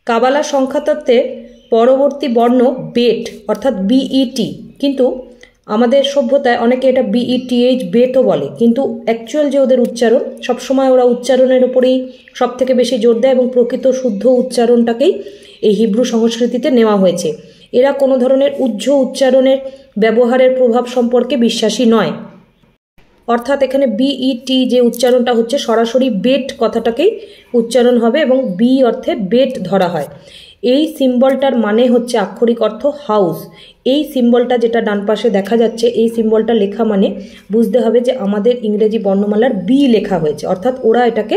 কাবালা সংখ্যাতত্ত্বের পরবর্তী বর্ণ বেট অর্থাৎ বিইটি, কিন্তু আমাদের সভ্যতায় অনেকে এটা বিইটিএইচ বেটও বলে, কিন্তু অ্যাকচুয়াল যে ওদের উচ্চারণ সবসময় ওরা উচ্চারণের উপরেই সব থেকে বেশি জোর দেয় এবং প্রকৃত শুদ্ধ উচ্চারণটাকেই এই হিব্রু সংস্কৃতিতে নেওয়া হয়েছে। এরা কোনো ধরনের উজ্জ্ব উচ্চারণের ব্যবহারের প্রভাব সম্পর্কে বিশ্বাসী নয়। অর্থাৎ এখানে বিইটি যে উচ্চারণটা হচ্ছে সরাসরি বেট কথাটাকেই উচ্চারণ হবে এবং বি অর্থে বেট ধরা হয়। এই সিম্বলটার মানে হচ্ছে আক্ষরিক অর্থ হাউস। এই সিম্বলটা যেটা ডান পাশে দেখা যাচ্ছে, এই সিম্বলটা লেখা মানে বুঝতে হবে যে আমাদের ইংরেজি বর্ণমালার বি লেখা হয়েছে, অর্থাৎ ওরা এটাকে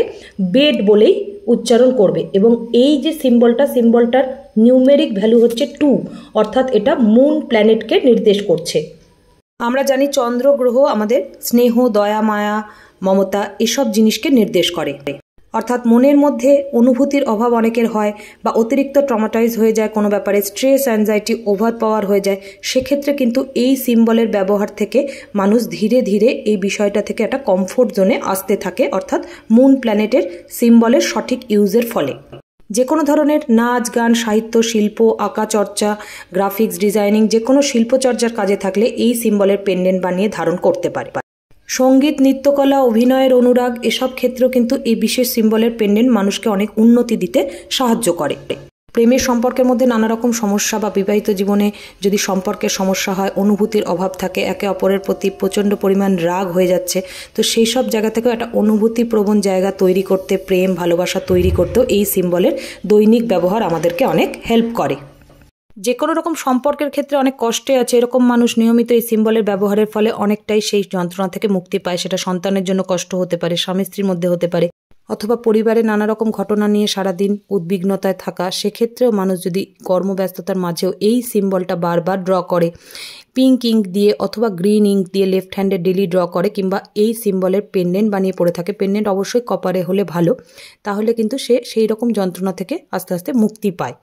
বেড বলেই উচ্চারণ করবে। এবং এই যে সিম্বলটার নিউমেরিক ভ্যালু হচ্ছে 2, অর্থাৎ এটা মুন প্ল্যানেটকে নির্দেশ করছে। আমরা জানি চন্দ্র গ্রহ আমাদের স্নেহ, দয়া, মায়া, মমতা এসব জিনিসকে নির্দেশ করে। অর্থাৎ মনের মধ্যে অনুভূতির অভাব অনেকের হয় বা অতিরিক্ত ট্রমাটাইজ হয়ে যায় কোনো ব্যাপারে, স্ট্রেস, অ্যাংজাইটি, ওভার পাওয়ার হয়ে যায়, সেক্ষেত্রে কিন্তু এই সিম্বলের ব্যবহার থেকে মানুষ ধীরে ধীরে এই বিষয়টা থেকে একটা কমফোর্ট জোনে আসতে থাকে, অর্থাৎ মুন প্ল্যানেটের সিম্বলের সঠিক ইউজের ফলে। যে কোনো ধরনের নাচ, গান, সাহিত্য, শিল্প, আঁকা চর্চা, গ্রাফিক্স ডিজাইনিং, যে কোনো শিল্পচর্চার কাজে থাকলে এই সিম্বলের পেন্ডেন্ট বানিয়ে ধারণ করতে পারে। সঙ্গীত, নৃত্যকলা, অভিনয়ের অনুরাগ এসব ক্ষেত্রেও কিন্তু এই বিশেষ সিম্বলের পেন্ডেন্ট মানুষকে অনেক উন্নতি দিতে সাহায্য করে। প্রেমের সম্পর্কের মধ্যে নানা রকম সমস্যা বা বিবাহিত জীবনে যদি সম্পর্কের সমস্যা হয়, অনুভূতির অভাব থাকে, একে অপরের প্রতি প্রচণ্ড পরিমাণ রাগ হয়ে যাচ্ছে, তো সেই সব জায়গা থেকেও একটা অনুভূতিপ্রবণ জায়গা তৈরি করতে, প্রেম ভালোবাসা তৈরি করতেও এই সিম্বলের দৈনিক ব্যবহার আমাদেরকে অনেক হেল্প করে। যে কোনো রকম সম্পর্কের ক্ষেত্রে অনেক কষ্টে আছে এরকম মানুষ নিয়মিত এই সিম্বলের ব্যবহারের ফলে অনেকটাই সেই যন্ত্রণা থেকে মুক্তি পায়। সেটা সন্তানের জন্য কষ্ট হতে পারে, স্বামী স্ত্রীর মধ্যে হতে পারে, অথবা পরিবারে নানা রকম ঘটনা নিয়ে সারাদিন উদ্বিগ্নতায় থাকা, সেক্ষেত্রেও মানুষ যদি কর্মব্যস্ততার মাঝেও এই সিম্বলটা বারবার ড্র করে, পিঙ্ক ইঙ্ক দিয়ে অথবা গ্রিন ইঙ্ক দিয়ে লেফট হ্যান্ডে ডেলি ড্র করে, কিংবা এই সিম্বলের পেন্ডেন্ট বানিয়ে পড়ে থাকে, পেন্ডেন্ট অবশ্যই কপারে হলে ভালো, তাহলে কিন্তু সে সেই রকম যন্ত্রণা থেকে আস্তে আস্তে মুক্তি পায়।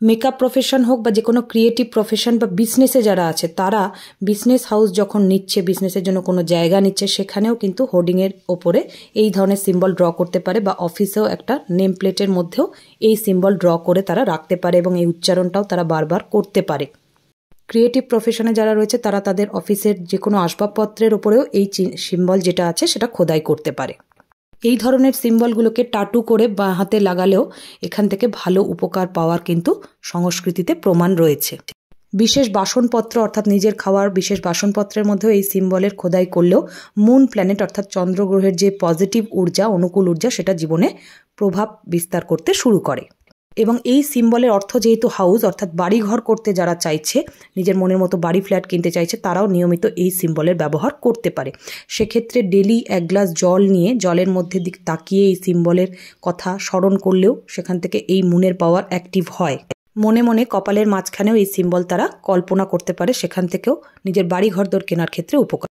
মেকআপ প্রফেশন হোক বা যে কোনো ক্রিয়েটিভ প্রফেশন বা বিজনেসে যারা আছে, তারা বিজনেস হাউস যখন নিচ্ছে, বিজনেসের জন্য কোনো জায়গা নিচ্ছে, সেখানেও কিন্তু হোর্ডিংয়ের ওপরে এই ধরনের সিম্বল ড্র করতে পারে, বা অফিসেও একটা নেম প্লেটের মধ্যেও এই সিম্বল ড্র করে তারা রাখতে পারে এবং এই উচ্চারণটাও তারা বারবার করতে পারে। ক্রিয়েটিভ প্রফেশনে যারা রয়েছে তারা তাদের অফিসের যে কোনো আসবাবপত্রের ওপরেও এই সিম্বল যেটা আছে সেটা খোদাই করতে পারে। এই ধরনের সিম্বলগুলোকে টাটু করে বা হাতে লাগালেও এখান থেকে ভালো উপকার পাওয়ার কিন্তু সংস্কৃতিতে প্রমাণ রয়েছে। বিশেষ বাসনপত্র অর্থাৎ নিজের খাওয়ার বিশেষ বাসনপত্রের মধ্যেও এই সিম্বলের খোদাই করলেও মুন প্ল্যানেট অর্থাৎ চন্দ্রগ্রহের যে পজিটিভ ঊর্জা, অনুকূল ঊর্জা, সেটা জীবনে প্রভাব বিস্তার করতে শুরু করে। এবং এই সিম্বলের অর্থ যেহেতু হাউস, অর্থাৎ বাড়িঘর করতে যারা চাইছে, নিজের মনের মতো বাড়ি ফ্ল্যাট কিনতে চাইছে, তারাও নিয়মিত এই সিম্বলের ব্যবহার করতে পারে। সেক্ষেত্রে ডেলি 1 গ্লাস জল নিয়ে জলের মধ্যে দিক তাকিয়ে এই সিম্বলের কথা স্মরণ করলেও সেখান থেকে এই মুনের পাওয়ার অ্যাক্টিভ হয়। মনে মনে কপালের মাঝখানেও এই সিম্বল তারা কল্পনা করতে পারে, সেখান থেকেও নিজের বাড়ি ঘরদোর কেনার ক্ষেত্রে উপকার।